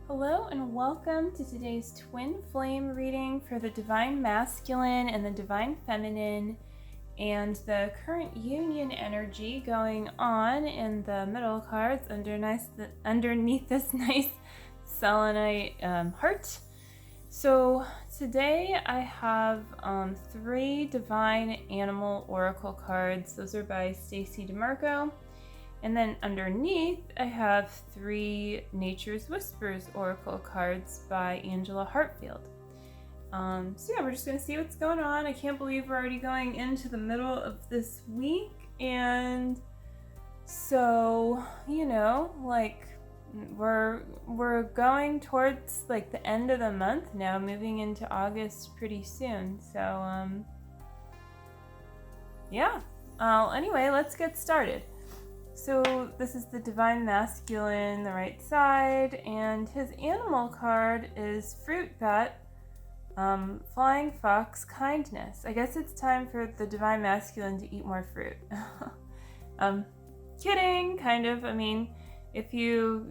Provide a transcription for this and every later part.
Hello and welcome to today's twin flame reading for the Divine Masculine and the Divine Feminine and the current union energy going on in the middle cards underneath this nice selenite heart. So today I have 3 Divine Animal Oracle cards. Those are by Stacey DeMarco. And then underneath, I have 3 Nature's Whispers Oracle cards by Angela Hartfield. So yeah, we're just going to see what's going on. I can't believe we're already going into the middle of this week. And so, we're going towards like the end of the month now, moving into August pretty soon. So, anyway, let's get started. So this is the Divine Masculine, the right side, and his animal card is Fruit Bat, Flying Fox, Kindness. I guess it's time for the Divine Masculine to eat more fruit. Kidding, kind of. I mean, if you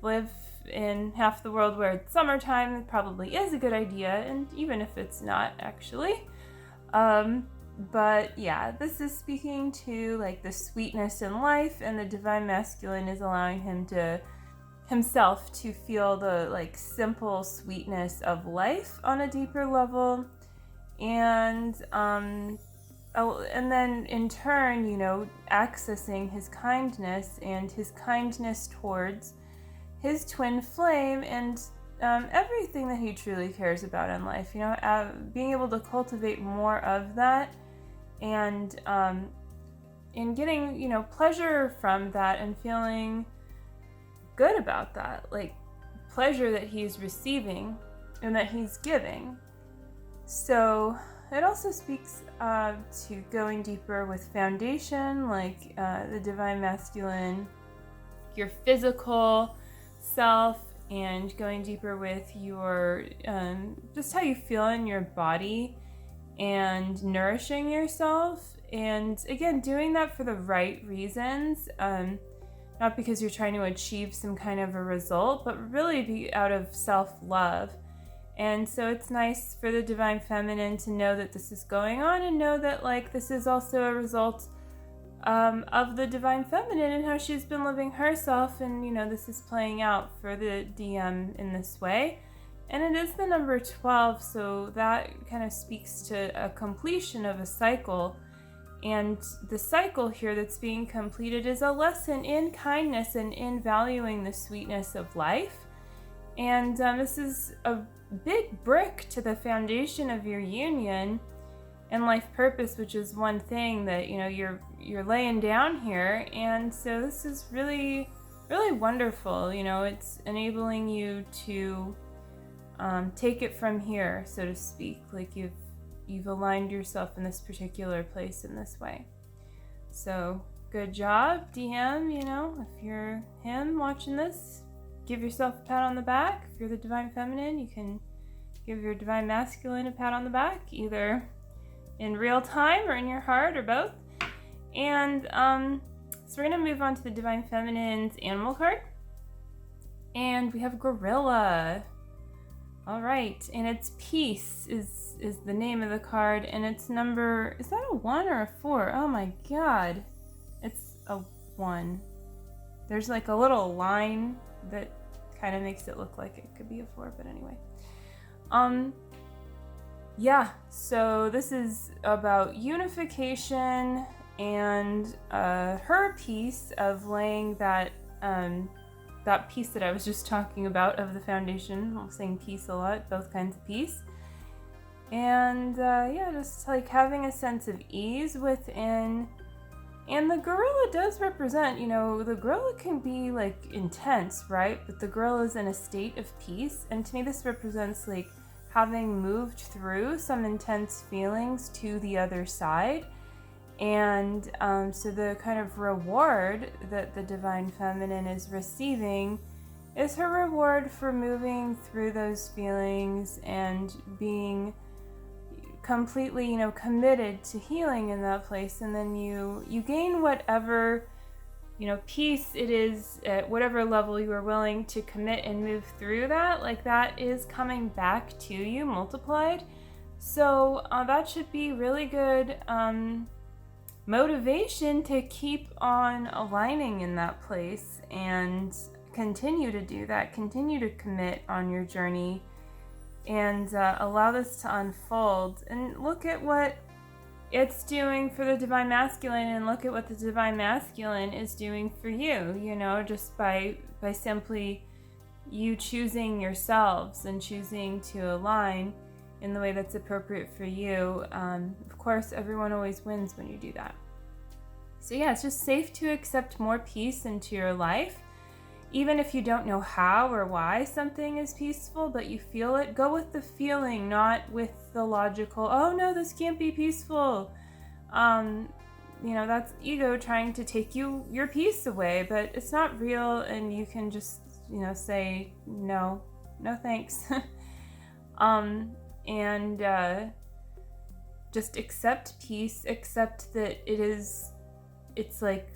live in half the world where it's summertime, it probably is a good idea, and even if it's not, actually. But yeah, this is speaking to like the sweetness in life, and the Divine Masculine is allowing himself to feel the like simple sweetness of life on a deeper level, and then in turn, accessing his kindness towards his twin flame and everything that he truly cares about in life. Being able to cultivate more of that. And in getting, pleasure from that and feeling good about that, like pleasure that he's receiving and that he's giving. So it also speaks to going deeper with foundation, like the Divine Masculine, your physical self, and going deeper with your, just how you feel in your body, and nourishing yourself, and again doing that for the right reasons, not because you're trying to achieve some kind of a result, but really be out of self-love. And so it's nice for the Divine Feminine to know that this is going on, and know that like this is also a result of the Divine Feminine and how she's been living herself, and this is playing out for the DM in this way. And it is the number 12, so that kind of speaks to a completion of a cycle. And the cycle here that's being completed is a lesson in kindness and in valuing the sweetness of life. And this is a big brick to the foundation of your union and life purpose, which is one thing that you're laying down here. And so this is really, really wonderful. It's enabling you to take it from here, so to speak. Like you've aligned yourself in this particular place in this way. So good job, DM. If you're him watching this, give yourself a pat on the back. If you're the Divine Feminine, you can give your Divine Masculine a pat on the back, either in real time or in your heart or both. And so we're gonna move on to the Divine Feminine's animal card, and we have Gorilla. All right, and it's Peace is the name of the card, and it's number, is that a 1 or a 4? Oh my god, it's a 1. There's like a little line that kind of makes it look like it could be a 4, but anyway. So this is about unification and her piece of laying that piece that I was just talking about of the foundation. I'm saying peace a lot, both kinds of peace. And just like having a sense of ease within. And the gorilla does represent, the gorilla can be like intense, right? But the gorilla is in a state of peace. And to me, this represents like having moved through some intense feelings to the other side. And so the kind of reward that the Divine Feminine is receiving is her reward for moving through those feelings and being completely, committed to healing in that place. And then you gain whatever peace, it is at whatever level you are willing to commit and move through that, like that is coming back to you multiplied. So that should be really good motivation to keep on aligning in that place and continue to do that, continue to commit on your journey, and allow this to unfold. And look at what it's doing for the Divine Masculine, and look at what the Divine Masculine is doing for you, just by simply you choosing yourselves and choosing to align in the way that's appropriate for you. Of course, everyone always wins when you do that. So yeah, it's just safe to accept more peace into your life. Even if you don't know how or why something is peaceful, but you feel it, go with the feeling, not with the logical, oh no, this can't be peaceful. That's ego trying to take your peace away, but it's not real, and you can just, say, no thanks. Just accept peace, accept that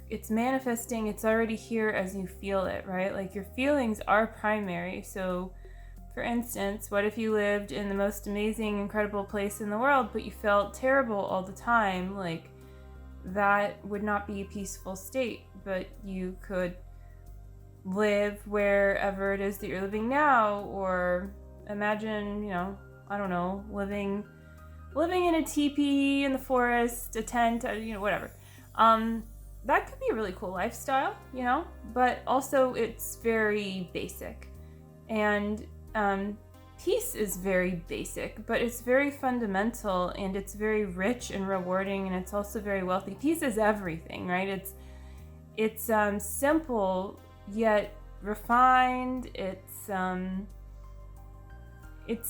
it's manifesting, it's already here as you feel it, right? Like your feelings are primary. So for instance, what if you lived in the most amazing, incredible place in the world, but you felt terrible all the time? Like that would not be a peaceful state, but you could live wherever it is that you're living now, or imagine, I don't know, living in a teepee in the forest, a tent, whatever. That could be a really cool lifestyle, but also it's very basic. And peace is very basic, but it's very fundamental, and it's very rich and rewarding, and it's also very wealthy. Peace is everything, right? It's simple yet refined. It's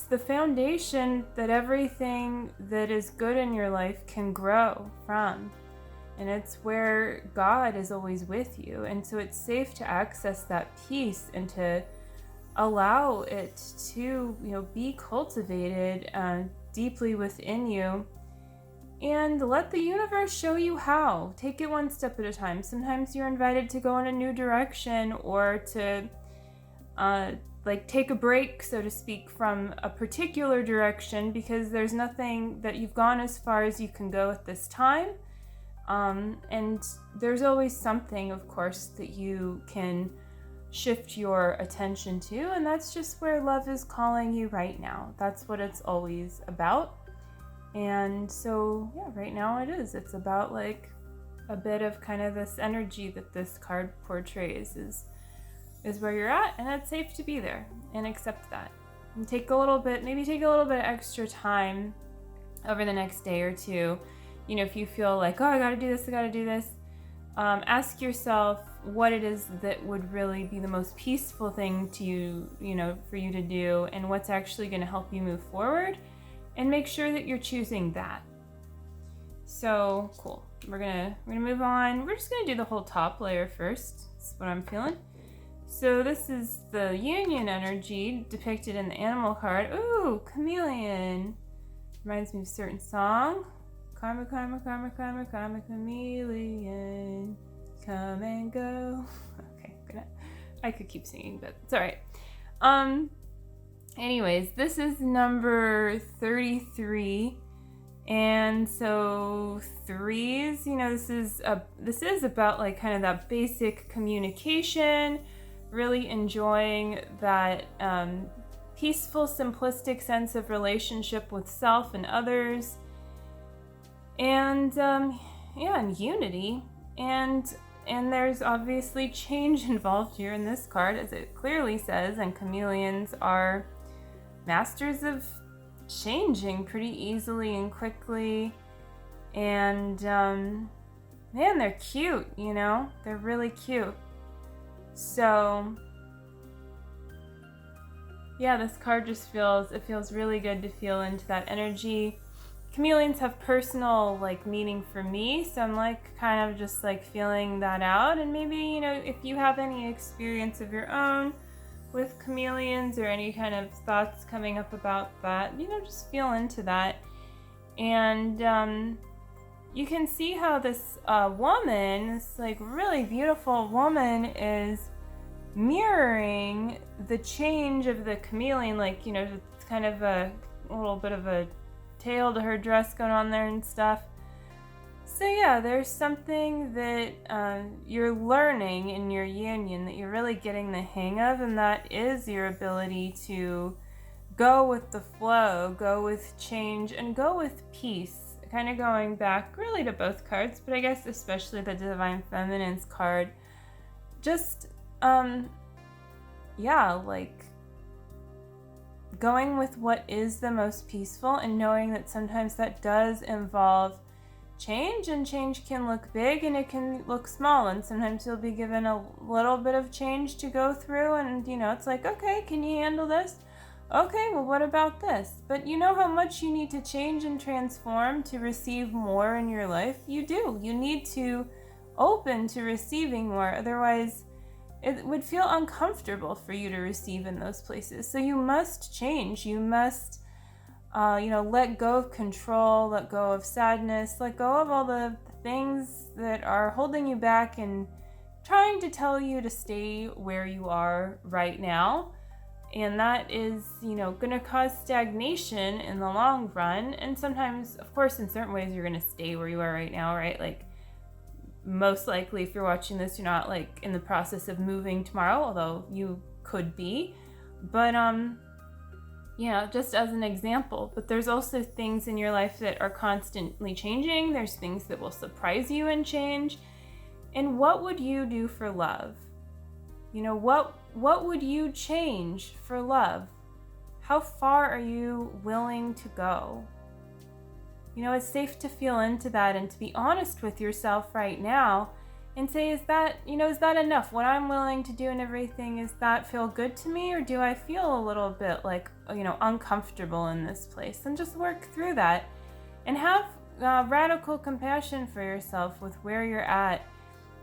the foundation that everything that is good in your life can grow from. And it's where God is always with you. And so it's safe to access that peace and to allow it to, be cultivated deeply within you. And let the universe show you how. Take it one step at a time. Sometimes you're invited to go in a new direction, or to take a break, so to speak, from a particular direction, because there's nothing that you've gone as far as you can go at this time. And there's always something, of course, that you can shift your attention to, and that's just where love is calling you right now. That's what it's always about. And so, yeah, right now it is. It's about like a bit of kind of this energy that this card portrays is where you're at, and it's safe to be there and accept that. And take a little bit extra time over the next day or two. If you feel like, oh, I gotta do this, ask yourself what it is that would really be the most peaceful thing to you, for you to do, and what's actually gonna help you move forward, and make sure that you're choosing that. So, cool. We're gonna move on. We're just gonna do the whole top layer first. That's what I'm feeling. So this is the union energy depicted in the animal card. Ooh, chameleon. Reminds me of a certain song. Karma, karma, karma, karma, karma, chameleon, come and go. Okay, I could keep singing, but it's all right. Anyways, this is number 33, and so threes. This is about like kind of that basic communication, really enjoying that peaceful, simplistic sense of relationship with self and others. And and unity, and there's obviously change involved here in this card, as it clearly says, and chameleons are masters of changing pretty easily and quickly, and man, they're cute, they're really cute. So yeah, this card just feels really good to feel into that energy. Chameleons have personal meaning for me, so I'm kind of just feeling that out. And maybe if you have any experience of your own with chameleons, or any kind of thoughts coming up about that, just feel into that. And you can see how this woman, this like really beautiful woman, is mirroring the change of the chameleon. Like, it's kind of a little bit of a tail to her dress going on there and stuff. So yeah, there's something that you're learning in your union that you're really getting the hang of, and that is your ability to go with the flow, go with change, and go with peace. Kind of going back really to both cards, but I guess especially the Divine Feminine's card. Just, like going with what is the most peaceful, and knowing that sometimes that does involve change, and change can look big and it can look small, and sometimes you'll be given a little bit of change to go through, and it's like, okay, can you handle this? Okay, well, what about this? But you know how much you need to change and transform to receive more in your life? You do. You need to open to receiving more. Otherwise, it would feel uncomfortable for you to receive in those places. So you must change. You must, let go of control, let go of sadness, let go of all the things that are holding you back and trying to tell you to stay where you are right now. And that is, going to cause stagnation in the long run. And sometimes, of course, in certain ways, you're going to stay where you are right now, right? Like, most likely, if you're watching this, you're not, like, in the process of moving tomorrow, although you could be. But, just as an example. But there's also things in your life that are constantly changing. There's things that will surprise you and change. And what would you do for love? What would you change for love? How far are you willing to go? It's safe to feel into that and to be honest with yourself right now and say, is that enough? What I'm willing to do and everything, is that feel good to me? Or do I feel a little bit like, uncomfortable in this place? And just work through that and have radical compassion for yourself with where you're at,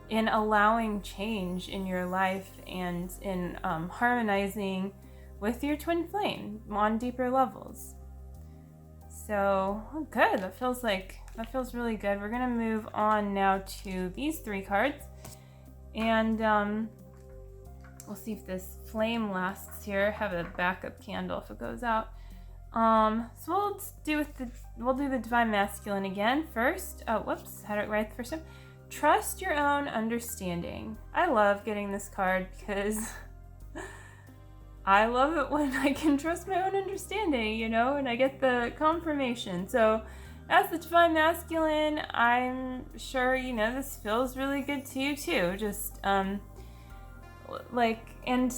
in allowing change in your life and in harmonizing with your twin flame on deeper levels. So, good. That feels really good. We're going to move on now to these three cards. And we'll see if this flame lasts here. Have a backup candle if it goes out. So we'll do the Divine Masculine again first. Oh, whoops. Had it right the first time. Trust your own understanding. I love getting this card because I love it when I can trust my own understanding, and I get the confirmation. So as the Divine Masculine, I'm sure, this feels really good to you too. Just, and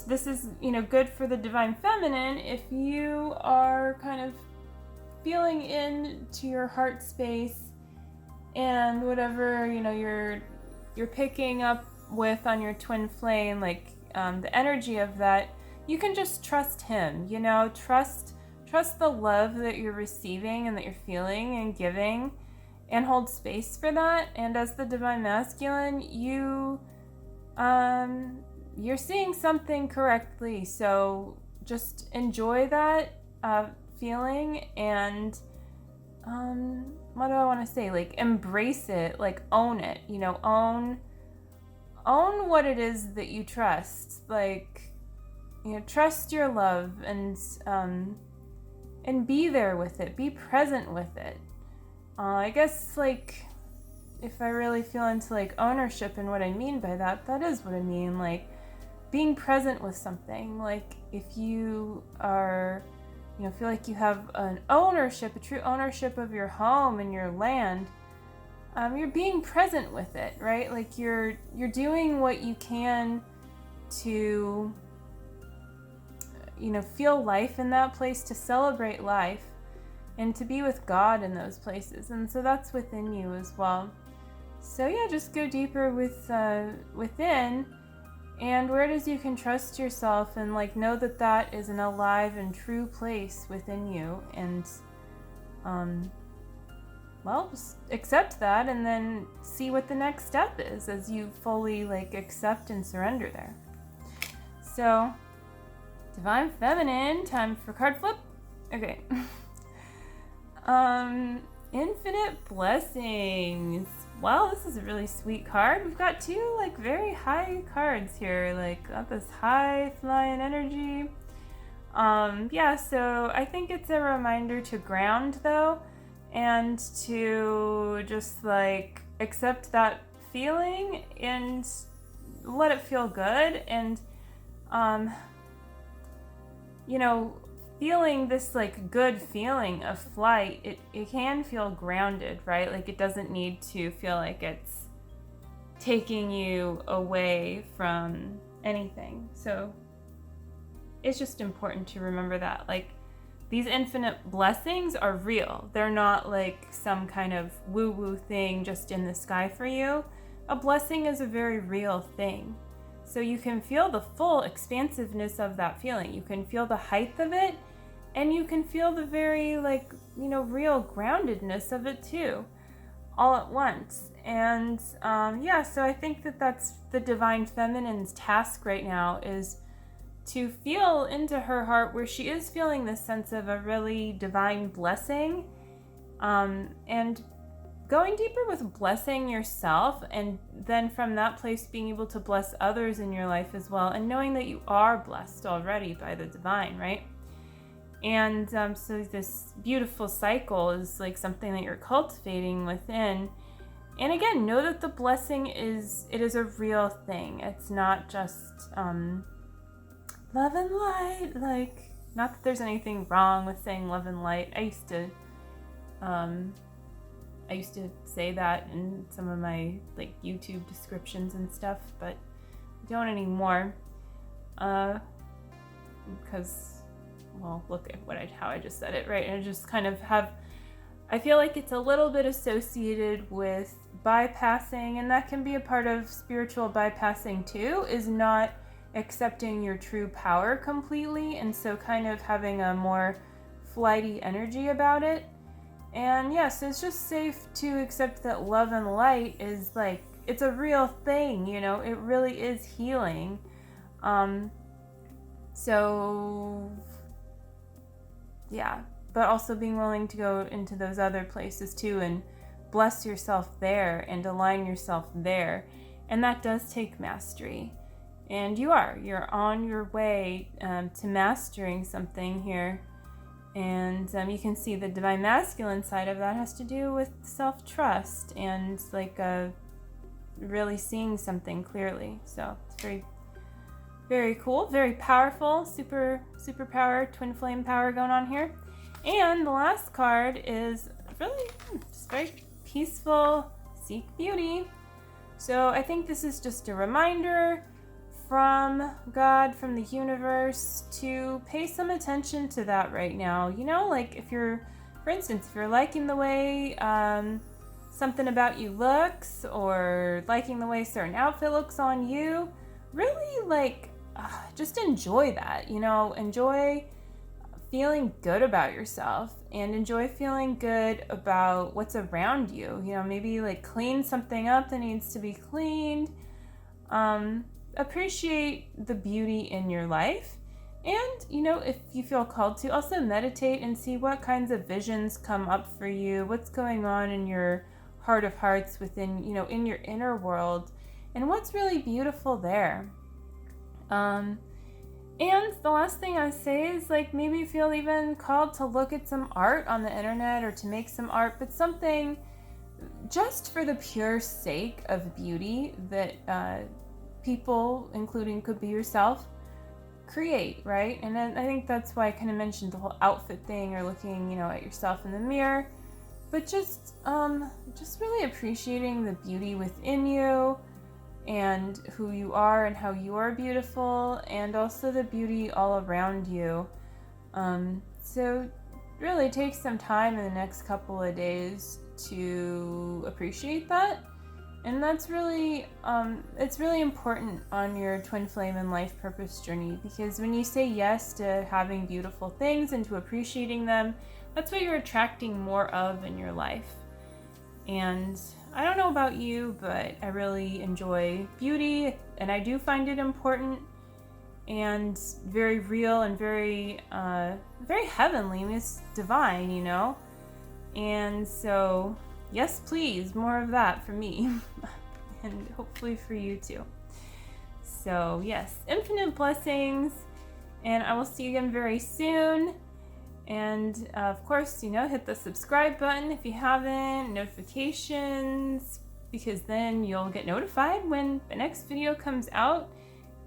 this is, good for the Divine Feminine if you are kind of feeling into your heart space and whatever, you're picking up with on your twin flame, like the energy of that, you can just trust him, trust the love that you're receiving and that you're feeling and giving, and hold space for that. And as the Divine Masculine, you're seeing something correctly. So just enjoy that feeling and what do I want to say? Like, embrace it, like own it, own what it is that you trust. Like, trust your love and be there with it, be present with it. I guess, like, if I really feel into like ownership and what I mean by that, that is what I mean. Like, being present with something. Like, if you are, feel like you have an ownership, a true ownership of your home and your land, you're being present with it, right? Like, you're doing what you can to, feel life in that place, to celebrate life, and to be with God in those places. And so that's within you as well. So yeah, just go deeper within, and where it is you can trust yourself and like know that that is an alive and true place within you, and just accept that and then see what the next step is as you fully like accept and surrender there. So Divine Feminine, time for card flip. Okay. Infinite blessings. Well, this is a really sweet card. We've got two like very high cards here, like got this high flying energy. Yeah, so I think it's a reminder to ground though, and to just like accept that feeling and let it feel good. And you know, feeling this like good feeling of flight, it can feel grounded, right? Like it doesn't need to feel like it's taking you away from anything. So it's just important to remember that like these infinite blessings are real. They're not like some kind of woo-woo thing just in the sky for you. A blessing is a very real thing. So you can feel the full expansiveness of that feeling. You can feel the height of it, and you can feel the very like, you know, real groundedness of it too, all at once. And yeah, so I think that that's the Divine Feminine's task right now, is to feel into her heart where she is feeling this sense of a really divine blessing, and going deeper with blessing yourself, and then from that place being able to bless others in your life as well, and knowing that you are blessed already by the divine, right? And so this beautiful cycle is like something that you're cultivating within. And again, know that the blessing is a real thing. It's not just love and light. Like, not that there's anything wrong with saying love and light. I used to say that in some of my like YouTube descriptions and stuff, but I don't anymore. Because, well, look at how I just said it, right? And I just kind of I feel like it's a little bit associated with bypassing, and that can be a part of spiritual bypassing too, is not accepting your true power completely, and so kind of having a more flighty energy about it. And yeah, so it's just safe to accept that love and light is like, it's a real thing, you know, it really is healing. So yeah, but also being willing to go into those other places too and bless yourself there and align yourself there. And that does take mastery. And you're on your way to mastering something here. And you can see the divine masculine side of that has to do with self-trust and like really seeing something clearly. So it's very, very cool, very powerful, super power, twin flame power going on here. And the last card is really just very peaceful, seek beauty. So I think this is just a reminder from God, from the universe, to pay some attention to that right now. You know, like if you're, for instance, if you're liking the way something about you looks, or liking the way a certain outfit looks on you, really like just enjoy that, you know, enjoy feeling good about yourself and enjoy feeling good about what's around you. You know, maybe like clean something up that needs to be cleaned. Appreciate the beauty in your life. And, you know, if you feel called to, also meditate and see what kinds of visions come up for you, what's going on in your heart of hearts within, you know, in your inner world, and what's really beautiful there. And the last thing I say is like maybe feel even called to look at some art on the internet or to make some art, but something just for the pure sake of beauty that people, including could be yourself, create, right? And then I think that's why I kind of mentioned the whole outfit thing, or looking, you know, at yourself in the mirror, but just really appreciating the beauty within you and who you are and how you are beautiful, and also the beauty all around you. So really take some time in the next couple of days to appreciate that. And that's really, it's really important on your twin flame and life purpose journey, because when you say yes to having beautiful things and to appreciating them, that's what you're attracting more of in your life. And I don't know about you, but I really enjoy beauty, and I do find it important and very real and very, very heavenly. I mean, it's divine, you know? And so, yes, please, more of that for me. And hopefully for you too. So yes, infinite blessings. And I will see you again very soon. And of course, hit the subscribe button if you haven't, notifications, because then you'll get notified when the next video comes out.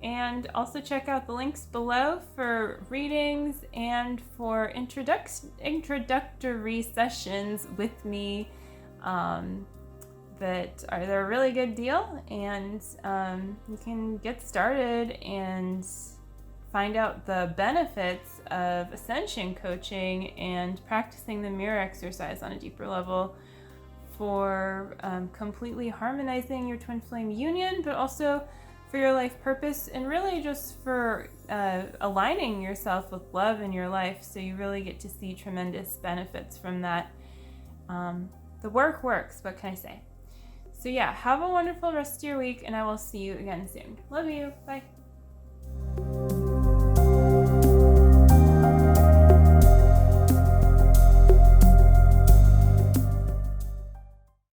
And also check out the links below for readings and for introductory sessions with me they're a really good deal. And you can get started and find out the benefits of ascension coaching and practicing the mirror exercise on a deeper level for completely harmonizing your twin flame union, but also for your life purpose, and really just for aligning yourself with love in your life, so you really get to see tremendous benefits from that. The work works, what can I say? So yeah, have a wonderful rest of your week, and I will see you again soon. Love you. Bye.